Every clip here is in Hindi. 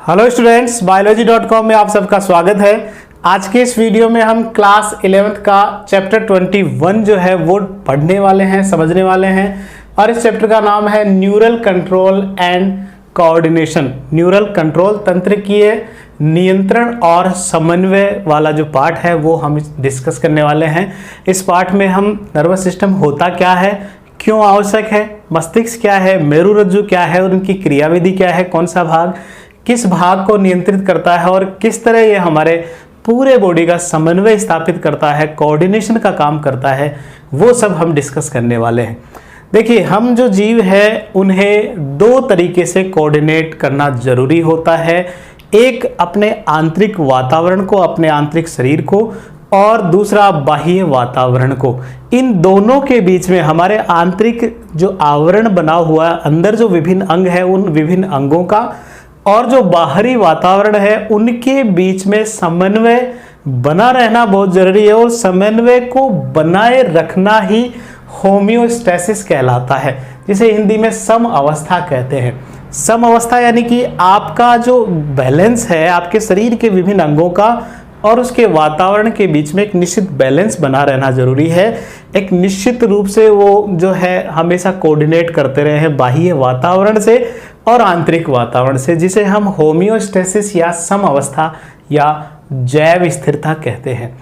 हेलो स्टूडेंट्स, biology.com में आप सबका स्वागत है। आज के इस वीडियो में हम क्लास 11th का चैप्टर 21 जो है वो पढ़ने वाले हैं, समझने वाले हैं। और इस चैप्टर का नाम है neural control and coordination. Neural control, तंत्रिकीय नियंत्रण और समन्वय वाला जो पार्ट है वो हम डिस्कस करने वाले हैं। इस पार्ट में हम नर्वस सिस्टम होता क्या है, क्यों आवश्यक है, मस्तिष्क क्या है, मेरुरज्जु क्या है और उनकी क्रियाविधि क्या है, कौन सा भाग किस भाग को नियंत्रित करता है और किस तरह ये हमारे पूरे बॉडी का समन्वय स्थापित करता है, कोऑर्डिनेशन का काम करता है, वो सब हम डिस्कस करने वाले हैं। देखिए, हम जो जीव है उन्हें दो तरीके से कोऑर्डिनेट करना जरूरी होता है। एक अपने आंतरिक वातावरण को, अपने आंतरिक शरीर को, और दूसरा बाह्य वातावरण को। इन दोनों के बीच में हमारे आंतरिक जो आवरण बना हुआ है, अंदर जो विभिन्न अंग है उन विभिन्न अंगों का और जो बाहरी वातावरण है उनके बीच में समन्वय बना रहना बहुत जरूरी है। और समन्वय को बनाए रखना ही होम्योस्टेसिस कहलाता है, जिसे हिंदी में सम अवस्था कहते हैं। सम अवस्था यानी कि आपका जो बैलेंस है आपके शरीर के विभिन्न अंगों का और उसके वातावरण के बीच में एक निश्चित बैलेंस बना रहना जरूरी है। एक निश्चित रूप से वो जो है हमेशा कोऑर्डिनेट करते रहे हैं बाह्य वातावरण से और आंतरिक वातावरण से, जिसे हम होम्योस्टेसिस या सम अवस्था या जैव स्थिरता कहते हैं।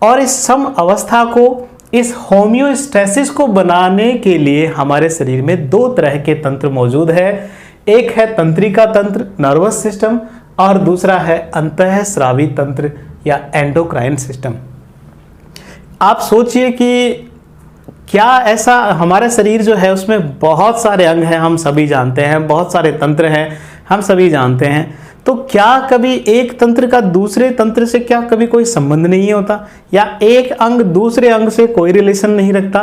और इस सम अवस्था को, इस होम्योस्टेसिस को बनाने के लिए हमारे शरीर में दो तरह के तंत्र मौजूद है। एक है तंत्रिका तंत्र, नर्वस सिस्टम, और दूसरा है अंतःस्रावी तंत्र या एंडोक्राइन सिस्टम। आप सोचिए कि क्या ऐसा हमारा शरीर जो है उसमें बहुत सारे अंग हैं, हम सभी जानते हैं, बहुत सारे तंत्र हैं, हम सभी जानते हैं। तो क्या कभी एक तंत्र का दूसरे तंत्र से क्या कभी कोई संबंध नहीं होता, या एक अंग दूसरे अंग से कोई रिलेशन नहीं रखता?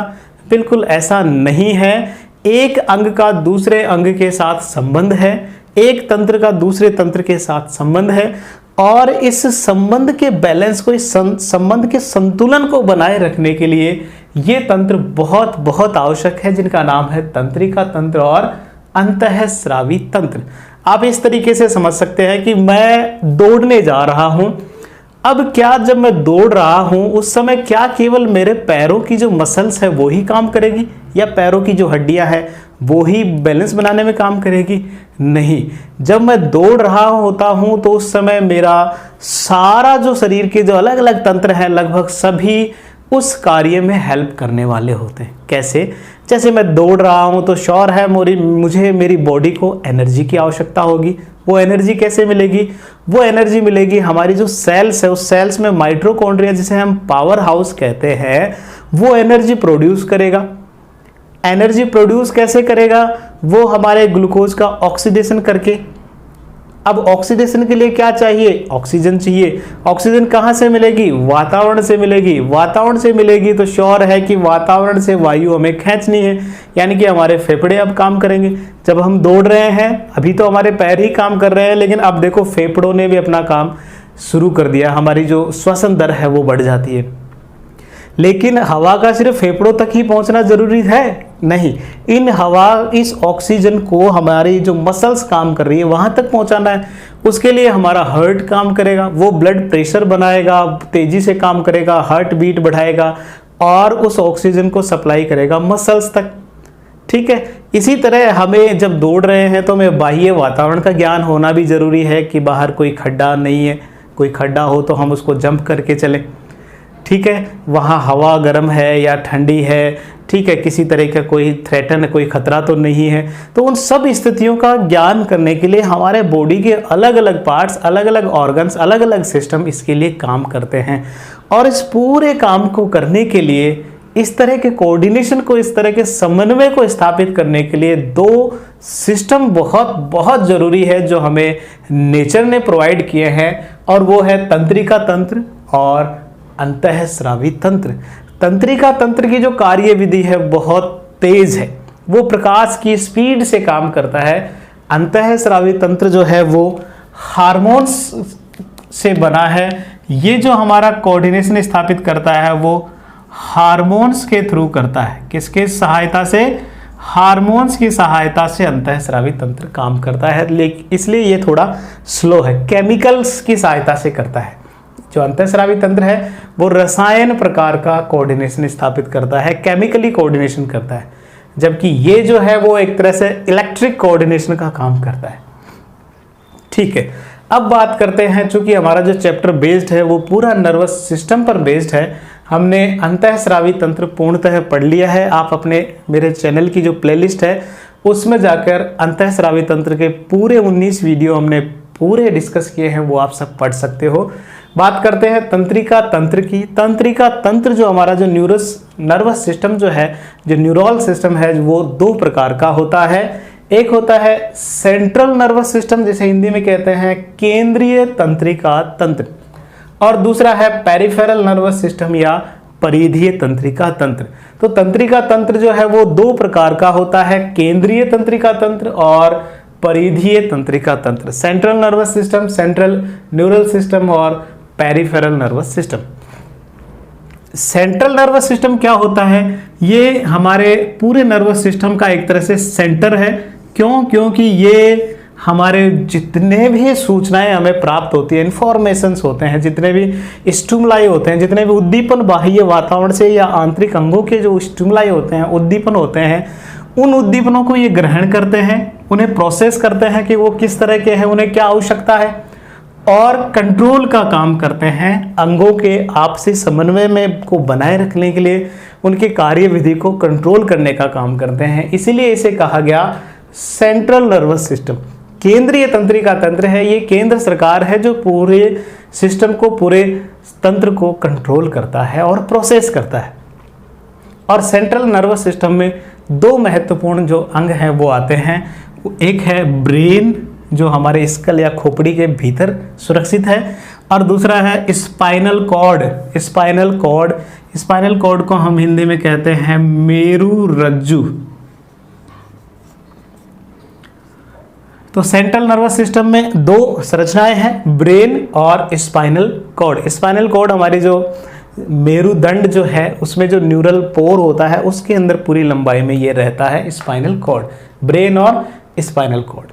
बिल्कुल ऐसा नहीं है। एक अंग का दूसरे अंग के साथ संबंध है, एक तंत्र का दूसरे तंत्र के साथ संबंध है, और इस संबंध के बैलेंस को, इस संबंध के संतुलन को बनाए रखने के लिए ये तंत्र बहुत बहुत आवश्यक है, जिनका नाम है तंत्रिका तंत्र और अंतःस्रावी तंत्र। आप इस तरीके से समझ सकते हैं कि मैं दौड़ने जा रहा हूं। अब क्या जब मैं दौड़ रहा हूं उस समय क्या केवल मेरे पैरों की जो मसल्स है वो ही काम करेगी, या पैरों की जो हड्डियां हैं वो ही बैलेंस बनाने में काम करेगी? नहीं। जब मैं दौड़ रहा होता हूं तो उस समय मेरा सारा जो शरीर के जो अलग अलग तंत्र हैं लगभग सभी उस कार्य में हेल्प करने वाले होते हैं। कैसे? जैसे मैं दौड़ रहा हूं तो श्योर है मुझे मेरी बॉडी को एनर्जी की आवश्यकता होगी। वो एनर्जी कैसे मिलेगी? वो एनर्जी मिलेगी हमारी जो सेल्स है, उस सेल्स में माइटोकॉन्ड्रिया, जिसे हम पावर हाउस कहते हैं, वो एनर्जी प्रोड्यूस करेगा। एनर्जी प्रोड्यूस कैसे करेगा? वो हमारे ग्लूकोज का ऑक्सीडेशन करके। अब ऑक्सीडेशन के लिए क्या चाहिए? ऑक्सीजन चाहिए। ऑक्सीजन कहाँ से मिलेगी? वातावरण से मिलेगी। वातावरण से मिलेगी तो श्योर है कि वातावरण से वायु हमें खींचनी है, यानी कि हमारे फेफड़े अब काम करेंगे। जब हम दौड़ रहे हैं, अभी तो हमारे पैर ही काम कर रहे हैं, लेकिन अब देखो फेफड़ों ने भी अपना काम शुरू कर दिया। हमारी जो श्वसन दर है वो बढ़ जाती है। लेकिन हवा का सिर्फ फेफड़ों तक ही पहुंचना जरूरी है? नहीं। इस ऑक्सीजन को हमारी जो मसल्स काम कर रही है वहां तक पहुंचाना है। उसके लिए हमारा हार्ट काम करेगा, वो ब्लड प्रेशर बनाएगा, तेजी से काम करेगा, हार्ट बीट बढ़ाएगा और उस ऑक्सीजन को सप्लाई करेगा मसल्स तक। ठीक है। इसी तरह हमें जब दौड़ रहे हैं तो हमें बाह्य वातावरण का ज्ञान होना भी जरूरी है कि बाहर कोई खड्डा नहीं है। कोई खड्डा हो तो हम उसको जंप करके चलें। ठीक है। वहाँ हवा गर्म है या ठंडी है, ठीक है, किसी तरह का कोई थ्रेटन, कोई खतरा तो नहीं है। तो उन सब स्थितियों का ज्ञान करने के लिए हमारे बॉडी के अलग अलग पार्ट्स, अलग अलग ऑर्गन्स, अलग अलग सिस्टम इसके लिए काम करते हैं। और इस पूरे काम को करने के लिए, इस तरह के कोऑर्डिनेशन को, इस तरह के समन्वय को स्थापित करने के लिए दो सिस्टम बहुत बहुत जरूरी है जो हमें नेचर ने प्रोवाइड किए हैं, और वो है तंत्रिका तंत्र और अंतःस्रावी तंत्र। तंत्रिका तंत्र की जो कार्य विधि है बहुत तेज है, वो प्रकाश की स्पीड से काम करता है। अंतःस्रावी तंत्र जो है वो हार्मोन्स से बना है। ये जो हमारा कोऑर्डिनेशन स्थापित करता है वो हार्मोन्स के थ्रू करता है। किसके सहायता से? हार्मोन्स की सहायता से अंतःस्रावी तंत्र काम करता है, लेकिन इसलिए ये थोड़ा स्लो है। केमिकल्स की सहायता से करता है। जो अंतःस्रावी तंत्र है वो रसायन प्रकार का कोऑर्डिनेशन स्थापित करता है, केमिकली कोऑर्डिनेशन करता है, जबकि ये जो है वो एक तरह से इलेक्ट्रिक कोऑर्डिनेशन का काम करता है। ठीक है, अब बात करते हैं, चूंकि हमारा जो चैप्टर बेस्ड है वो पूरा नर्वस सिस्टम पर बेस्ड है, हमने अंतःस्रावी तंत्र पूर्णतः पढ़ लिया है। आप अपने मेरे चैनल की जो प्लेलिस्ट है उसमें जाकर अंतःस्रावी तंत्र के पूरे 19 वीडियो हमने पूरे डिस्कस किए हैं, वो आप सब पढ़ सकते हो। बात करते हैं तंत्रिका तंत्र की। तंत्रिका तंत्र जो हमारा जो नर्वस सिस्टम जो है, जो न्यूरल सिस्टम है, वो दो प्रकार का होता है। एक होता है सेंट्रल नर्वस सिस्टम, जिसे हिंदी में कहते हैं केंद्रीय तंत्रिका तंत्र, और दूसरा है पेरिफेरल नर्वस सिस्टम या परिधीय तंत्रिका तंत्र। तो तंत्रिका तंत्र जो है वो दो प्रकार का होता है, केंद्रीय तंत्रिका तंत्र और परिधीय तंत्रिका तंत्र। Central nervous system, central neural system और peripheral nervous system. Central nervous system क्या होता है? ये हमारे पूरे नर्वस सिस्टम का एक तरह से सेंटर है। क्यों? क्योंकि ये हमारे जितने भी सूचनाएं हमें प्राप्त होती है, इंफॉर्मेशंस होते हैं, जितने भी स्टिमुलाई होते हैं, जितने भी उद्दीपन बाह्य वातावरण से या आंतरिक अंगों के जो स्टिमुलाई होते हैं, उद्दीपन होते हैं, उन उद्दीपनों को ये ग्रहण करते हैं, उन्हें प्रोसेस करते हैं कि वो किस तरह के हैं, उन्हें क्या आवश्यकता है, और कंट्रोल का काम करते हैं। अंगों के आपसी समन्वय में को बनाए रखने के लिए उनके कार्यविधि को कंट्रोल करने का काम करते हैं। इसीलिए इसे कहा गया सेंट्रल नर्वस सिस्टम। केंद्रीय तंत्रिका तंत्र है, ये केंद्र सरकार है जो पूरे सिस्टम को, पूरे तंत्र को कंट्रोल करता है और प्रोसेस करता है। और सेंट्रल नर्वस सिस्टम में दो महत्वपूर्ण जो अंग हैं वो आते हैं। एक है ब्रेन, जो हमारे स्कल या खोपड़ी के भीतर सुरक्षित है, और दूसरा है स्पाइनल कॉर्ड। स्पाइनल कॉर्ड को हम हिंदी में कहते हैं मेरुरज्जु। तो सेंट्रल नर्वस सिस्टम में दो संरचनाएं हैं, ब्रेन और स्पाइनल कॉर्ड। स्पाइनल कॉर्ड हमारी जो मेरुदंड जो है उसमें जो न्यूरल पोर होता है उसके अंदर पूरी लंबाई में ये रहता है स्पाइनल कॉर्ड, ब्रेन और स्पाइनल कॉर्ड।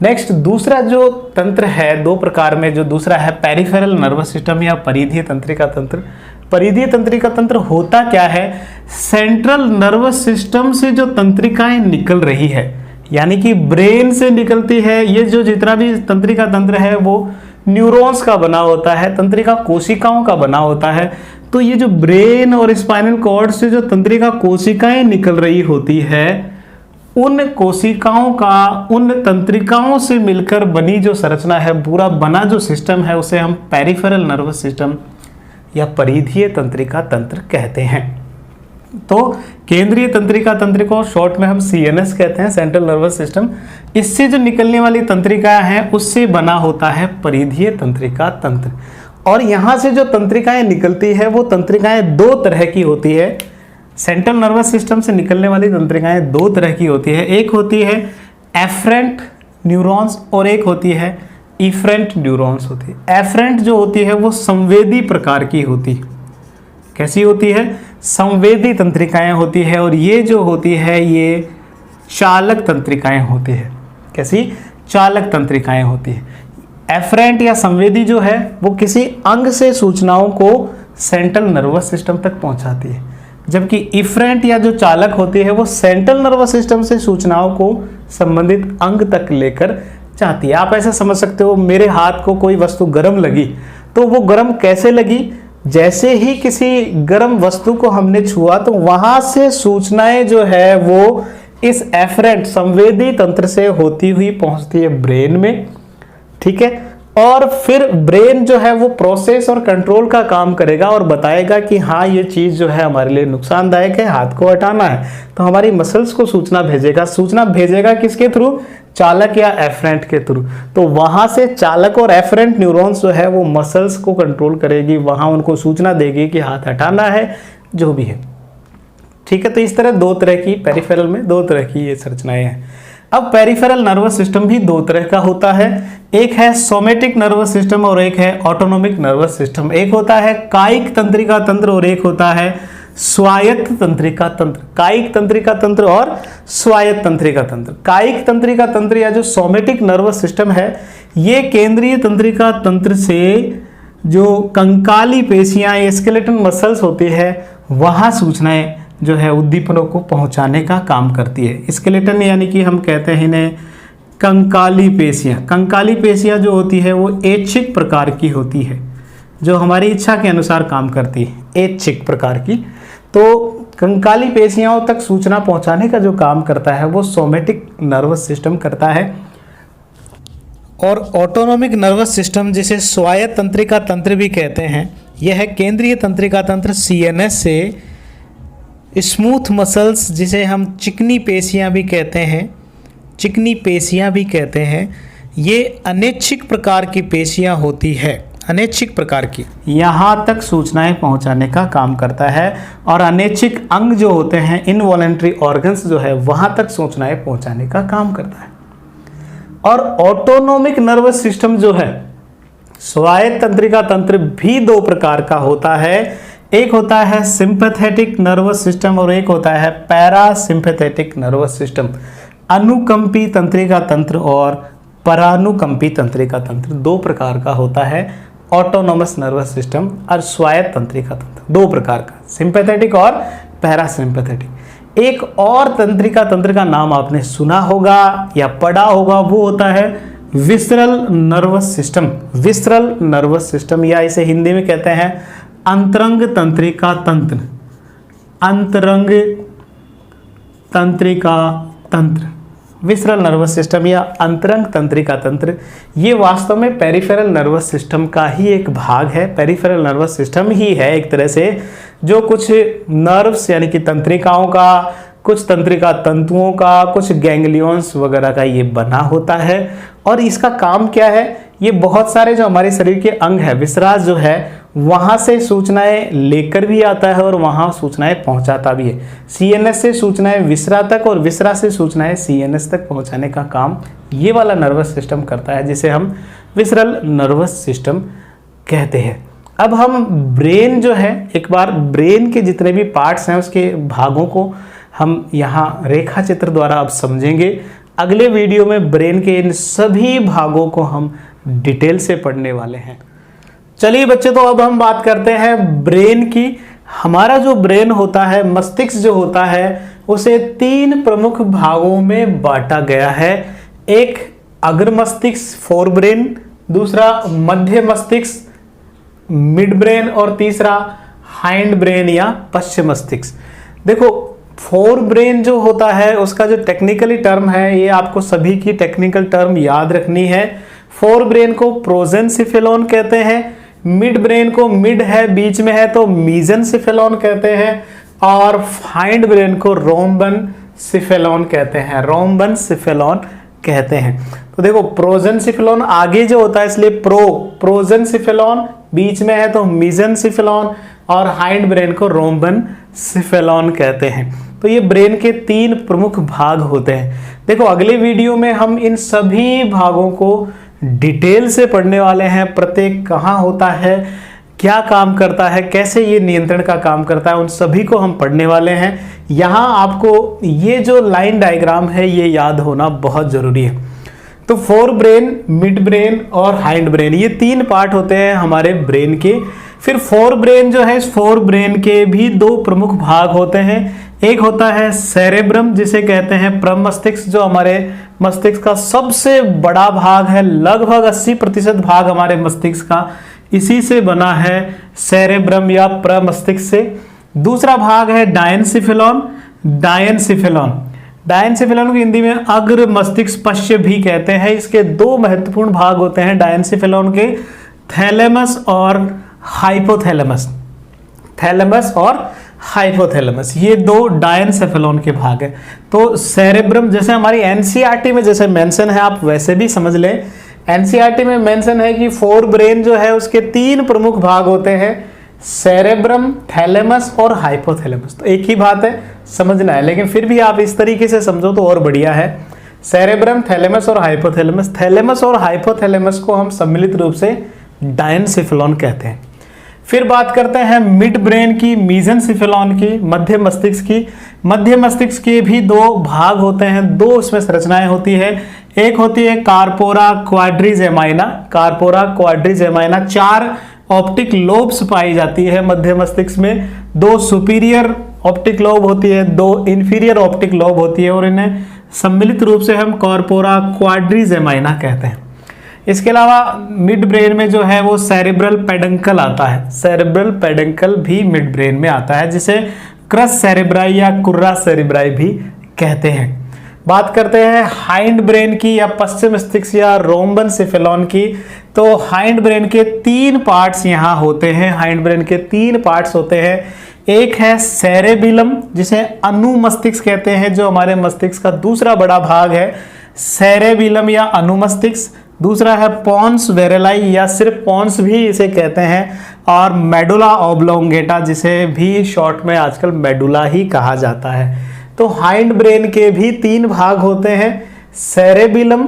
नेक्स्ट दूसरा जो तंत्र है दो प्रकार में, जो दूसरा है पेरिफेरल नर्वस सिस्टम या परिधीय तंत्रिका तंत्र। परिधीय तंत्रिका तंत्र होता क्या है? सेंट्रल नर्वस सिस्टम से जो तंत्रिकाएं निकल रही है, यानी कि ब्रेन से निकलती है, ये जो जितना भी तंत्रिका तंत्र है वो न्यूरॉन्स का बना होता है, तंत्रिका कोशिकाओं का बना होता है। तो ये जो ब्रेन और स्पाइनल कॉर्ड से जो तंत्रिका कोशिकाएं निकल रही होती है, उन कोशिकाओं का, उन तंत्रिकाओं से मिलकर बनी जो संरचना है, पूरा बना जो सिस्टम है, उसे हम पेरिफेरल नर्वस सिस्टम या परिधीय तंत्रिका तंत्र कहते हैं। तो केंद्रीय तंत्रिका तंत्र को शॉर्ट में हम CNS कहते हैं, सेंट्रल नर्वस सिस्टम। इससे जो निकलने वाली तंत्रिकाएं हैं उससे बना होता है परिधीय तंत्रिका तंत्र। और यहाँ से जो तंत्रिकाएं निकलती है वो तंत्रिकाएं दो तरह की होती है। सेंट्रल नर्वस सिस्टम से निकलने वाली तंत्रिकाएं दो तरह की होती है। एक होती है एफरेंट न्यूरॉन्स और एक होती है इफरेंट न्यूरॉन्स होती है। एफरेंट जो होती है वो संवेदी प्रकार की होती है। कैसी होती है? संवेदी तंत्रिकाएं होती है। और ये जो होती है ये चालक तंत्रिकाएं होती है। कैसी? चालक तंत्रिकाएं होती है। एफरेंट या संवेदी जो है वो किसी अंग से सूचनाओं को सेंट्रल नर्वस सिस्टम तक पहुंचाती है, जबकि इफरेंट या जो चालक होती है वो सेंट्रल नर्वस सिस्टम से सूचनाओं को संबंधित अंग तक लेकर जाती है। आप ऐसे समझ सकते हो, मेरे हाथ को कोई वस्तु गर्म लगी तो वो गर्म कैसे लगी? जैसे ही किसी गर्म वस्तु को हमने छुआ तो वहां से सूचनाएं जो है वो इस एफरेंट संवेदी तंत्र से होती हुई पहुंचती है ब्रेन में। ठीक है, और फिर ब्रेन जो है वो प्रोसेस और कंट्रोल का काम करेगा और बताएगा कि हाँ ये चीज़ जो है हमारे लिए नुकसानदायक है, हाथ को हटाना है। तो हमारी मसल्स को सूचना भेजेगा किसके थ्रू? चालक या एफरेंट के थ्रू। तो वहां से चालक और एफरेंट न्यूरॉन्स जो है वो मसल्स को कंट्रोल करेगी, वहां उनको सूचना देगी कि हाथ हटाना है, जो भी है। ठीक है, तो इस तरह दो तरह की पेरिफेरल में दो तरह की ये संरचनाएं हैं। अब पेरिफेरल नर्वस सिस्टम भी दो तरह का होता है। एक है सोमेटिक नर्वस सिस्टम और एक है ऑटोनोमिक नर्वस सिस्टम। एक होता है कायिक तंत्रिका तंत्र और एक होता है स्वायत्त तंत्रिका तंत्र, कायिक तंत्रिका तंत्र और स्वायत्त तंत्रिका तंत्र। कायिक तंत्रिका तंत्र या जो सोमेटिक नर्वस सिस्टम है, ये केंद्रीय तंत्रिका तंत्र से जो कंकाली पेशियां या स्केलेटन मसल्स होती है वहां सूचनाएं जो है उद्दीपनों को पहुंचाने का काम करती है। स्केलेटन यानी कि हम कहते हैं इन्हें कंकाली पेशियां। कंकाली पेशियां जो होती है वो ऐच्छिक प्रकार की होती है, जो हमारी इच्छा के अनुसार काम करती है, ऐच्छिक प्रकार की। तो कंकाली पेशियाओं तक सूचना पहुंचाने का जो काम करता है वो सोमेटिक नर्वस सिस्टम करता है। और ऑटोनोमिक नर्वस सिस्टम, जिसे स्वायत्त तंत्रिका तंत्र भी कहते हैं, यह है केंद्रीय तंत्रिका तंत्र सीएनएस से स्मूथ मसल्स, जिसे हम चिकनी पेशियां भी कहते हैं, चिकनी पेशियां भी कहते हैं, ये अनैच्छिक प्रकार की पेशियां होती है, अनैच्छिक प्रकार की, यहाँ तक सूचनाएं पहुँचाने का काम करता है। और अनैच्छिक अंग जो होते हैं, इनवॉलेंट्री ऑर्गन्स जो है, वहाँ तक सूचनाएं पहुँचाने का काम करता है। और ऑटोनोमिक नर्वस सिस्टम जो है, स्वायत्त तंत्रिका तंत्र भी दो प्रकार का होता है। एक होता है सिंपैथेटिक नर्वस सिस्टम और एक होता है पैरासिम्पैथेटिक नर्वस सिस्टम। अनुकंपी तंत्रिका तंत्र और परानुकंपी तंत्रिका तंत्र दो प्रकार का होता है। ऑटोनोमस नर्वस सिस्टम और स्वायत्त तंत्रिका तंत्र दो प्रकार का, सिंपैथेटिक और पैरासिम्पैथेटिक। एक और तंत्रिका तंत्र का नाम आपने सुना होगा या पढ़ा होगा, वो होता है visceral nervous system. Visceral nervous system, या इसे हिंदी में कहते हैं अंतरंग तंत्रिका तंत्र, अंतरंग तंत्रिका तंत्र। विसरल नर्वस सिस्टम या अंतरंग तंत्रिका तंत्र, ये वास्तव में पेरिफेरल नर्वस सिस्टम का ही एक भाग है। पेरिफेरल नर्वस सिस्टम ही है एक तरह से, जो कुछ नर्व्स यानी कि तंत्रिकाओं का, कुछ तंत्रिका तंतुओं का, कुछ गैंग्लियंस वगैरह का ये बना होता है। और इसका काम क्या है, ये बहुत सारे जो हमारे शरीर के अंग है, विसराज जो है, वहाँ से सूचनाएं लेकर भी आता है और वहाँ सूचनाएं पहुँचाता भी है। सीएनएस से सूचनाएं विसरा तक और विसरा से सूचनाएं सीएनएस तक पहुँचाने का काम ये वाला नर्वस सिस्टम करता है, जिसे हम विसरल नर्वस सिस्टम कहते हैं। अब हम ब्रेन जो है, एक बार ब्रेन के जितने भी पार्ट्स हैं उसके भागों को हम यहाँ रेखा चित्र द्वारा अब समझेंगे। अगले वीडियो में ब्रेन के इन सभी भागों को हम डिटेल से पढ़ने वाले हैं। चलिए बच्चे, तो अब हम बात करते हैं ब्रेन की। हमारा जो ब्रेन होता है, मस्तिष्क जो होता है, उसे तीन प्रमुख भागों में बांटा गया है। एक अग्र मस्तिष्क, फोर ब्रेन, दूसरा मध्य मस्तिष्क मिड ब्रेन और तीसरा हाइंड ब्रेन या पश्चिम मस्तिष्क। देखो, फोर ब्रेन जो होता है उसका जो टेक्निकली टर्म है, ये आपको सभी की टेक्निकल टर्म याद रखनी है। फोर ब्रेन को प्रोजेंसिफेलॉन कहते हैं, मिड ब्रेन को, मिड है बीच में है तो मीजेंसिफेलॉन कहते हैं, और हाइंड ब्रेन को रोम्बेनसिफेलॉन कहते हैं, रोम्बेनसिफेलॉन कहते हैं। तो देखो, प्रोजेंसिफेलॉन आगे जो होता है इसलिए प्रोजेंसिफेलॉन, बीच में है तो मीजेंसिफेलॉन, और हाइंड ब्रेन को रोम्बेनसिफेलॉन कहते हैं। तो ये ब्रेन के तीन प्रमुख भाग होते हैं। देखो, अगले वीडियो में हम इन सभी भागों को डिटेल से पढ़ने वाले हैं। प्रत्येक कहाँ होता है, क्या काम करता है, कैसे ये नियंत्रण का काम करता है, उन सभी को हम पढ़ने वाले हैं। यहाँ आपको ये जो लाइन डायग्राम है ये याद होना बहुत ज़रूरी है। तो फोर ब्रेन, मिड ब्रेन और हाइंड ब्रेन, ये तीन पार्ट होते हैं हमारे ब्रेन के। फिर फोर ब्रेन जो है, इस फोर ब्रेन के भी दो प्रमुख भाग होते हैं। एक होता है सेरेब्रम, जिसे कहते हैं प्रमस्तिष्क, जो हमारे मस्तिष्क का सबसे बड़ा भाग है। लगभग 80% भाग हमारे मस्तिष्क का इसी से बना है, सेरेब्रम या प्रमस्तिष्क से। दूसरा भाग है डायनसिफेलॉन। डायनसिफेलॉन को हिंदी में अग्र मस्तिष्क पश्च भी कहते हैं। इसके दो महत्वपूर्ण भाग होते हैं डायनसिफेलॉन के, थैलेमस और हाइपोथैलेमस। थैलेमस और हाइपोथैलेमस, ये दो डायनसेफेलॉन के भाग है। तो सेरेब्रम, जैसे हमारी एनसीईआरटी में जैसे मेंशन है, आप वैसे भी समझ लें। एनसीईआरटी में मेंशन है कि फोर ब्रेन जो है उसके तीन प्रमुख भाग होते हैं, सेरेब्रम, थैलेमस और हाइपोथैलेमस। तो एक ही बात है, समझना है, लेकिन फिर भी आप इस तरीके से समझो तो और बढ़िया है। सेरेब्रम, थैलेमस और हाइपोथैलेमस। थैलेमस और हाइपोथैलेमस को हम सम्मिलित रूप से डायनसेफेलॉन कहते हैं। फिर बात करते हैं मिड ब्रेन की, मीजेंसेफेलॉन की, मध्य मस्तिष्क की। मध्य मस्तिष्क के भी दो भाग होते हैं, दो उसमें संरचनाएं होती है। एक होती है कार्पोरा क्वाड्रिजेमाइना, कार्पोरा क्वाड्रिजेमाइना, 4 ऑप्टिक लोब्स पाई जाती है मध्य मस्तिष्क में। 2 सुपीरियर ऑप्टिक लोब होती है, 2 इंफीरियर ऑप्टिक लोब होती है, और इन्हें सम्मिलित रूप से हम कॉर्पोरा क्वाड्रिजेमाइना कहते हैं। इसके अलावा मिड ब्रेन में जो है वो सेरेब्रल पेडंकल आता है, सेरेब्रल पेडंकल भी मिड ब्रेन में आता है, जिसे क्रस सेरेब्राई या कुर्रा सेरेब्राई भी कहते हैं। बात करते हैं हाइंड ब्रेन की या पश्चिम मस्तिष्क या रोम्बेनसेफेलॉन की। तो हाइंड ब्रेन के 3 पार्ट्स यहाँ होते हैं, हाइंड ब्रेन के 3 पार्ट्स होते हैं। एक है सेरेबिलम, जिसे अनुमस्तिष्क कहते हैं, जो हमारे मस्तिष्क का दूसरा बड़ा भाग है, सेरेबिलम या अनुमस्तिष्क। दूसरा है पॉन्स वेरेलाई या सिर्फ पॉन्स भी इसे कहते हैं, और मेडुला ऑब्लोंगेटा, जिसे भी शॉर्ट में आजकल मेडुला ही कहा जाता है। तो हाइंड ब्रेन के भी 3 भाग होते हैं, सेरेबिलम,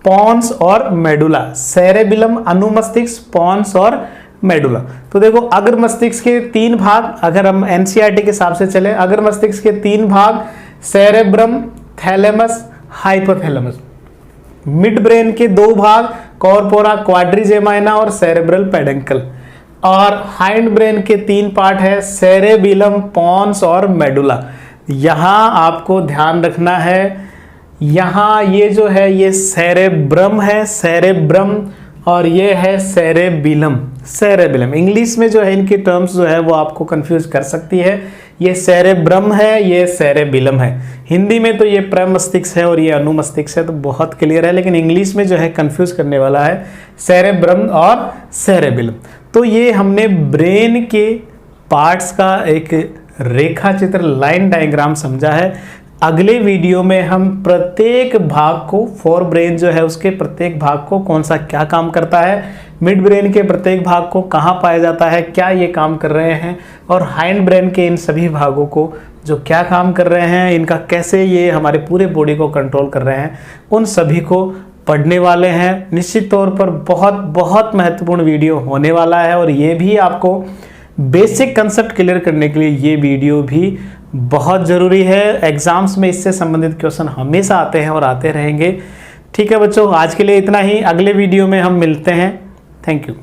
पॉन्स और मेडुला। सेरेबिलम, अनुमस्तिष्क, पॉन्स और मेडुला। तो देखो अग्र मस्तिष्क के 3 भाग, अगर हम एनसीईआरटी के हिसाब से चले, अग्र मस्तिष्क के 3 भाग, cerebrum, thalamus, hypothalamus. Mid brain के 2 भाग, कॉर्पोरा क्वाड्रिजेमाइना और सेरेब्रल पेडंकल। और हाइंड ब्रेन के 3 पार्ट है, सेरेबिलम, पॉन्स और मेडुला। यहाँ आपको ध्यान रखना है, यहाँ ये जो है ये सेरेब्रम है, सेरेब्रम, और ये है सेरेबिलम, सेरेबिलम। इंग्लिश में जो है इनकी टर्म्स जो है वो आपको कंफ्यूज कर सकती है। ये सेरेब्रम है, ये सेरेबिलम है। हिंदी में तो ये प्रमस्तिष्क है और ये अनुमस्तिष्क है, तो बहुत क्लियर है, लेकिन इंग्लिश में जो है कंफ्यूज करने वाला है सेरेब्रम और सेरेबिलम। तो ये हमने ब्रेन के पार्ट्स का एक रेखा चित्र, लाइन डायग्राम समझा है। अगले वीडियो में हम प्रत्येक भाग को, फोर ब्रेन जो है उसके प्रत्येक भाग को कौन सा क्या काम करता है, मिड ब्रेन के प्रत्येक भाग को कहाँ पाया जाता है, क्या ये काम कर रहे हैं, और हाइंड ब्रेन के इन सभी भागों को जो क्या काम कर रहे हैं, इनका कैसे ये हमारे पूरे बॉडी को कंट्रोल कर रहे हैं, उन सभी को पढ़ने वाले हैं। निश्चित तौर पर बहुत बहुत महत्वपूर्ण वीडियो होने वाला है, और ये भी आपको बेसिक कंसेप्ट क्लियर करने के लिए ये वीडियो भी बहुत ज़रूरी है। एग्जाम्स में इससे संबंधित क्वेश्चन हमेशा आते हैं और आते रहेंगे। ठीक है बच्चों, आज के लिए इतना ही। अगले वीडियो में हम मिलते हैं। Thank you.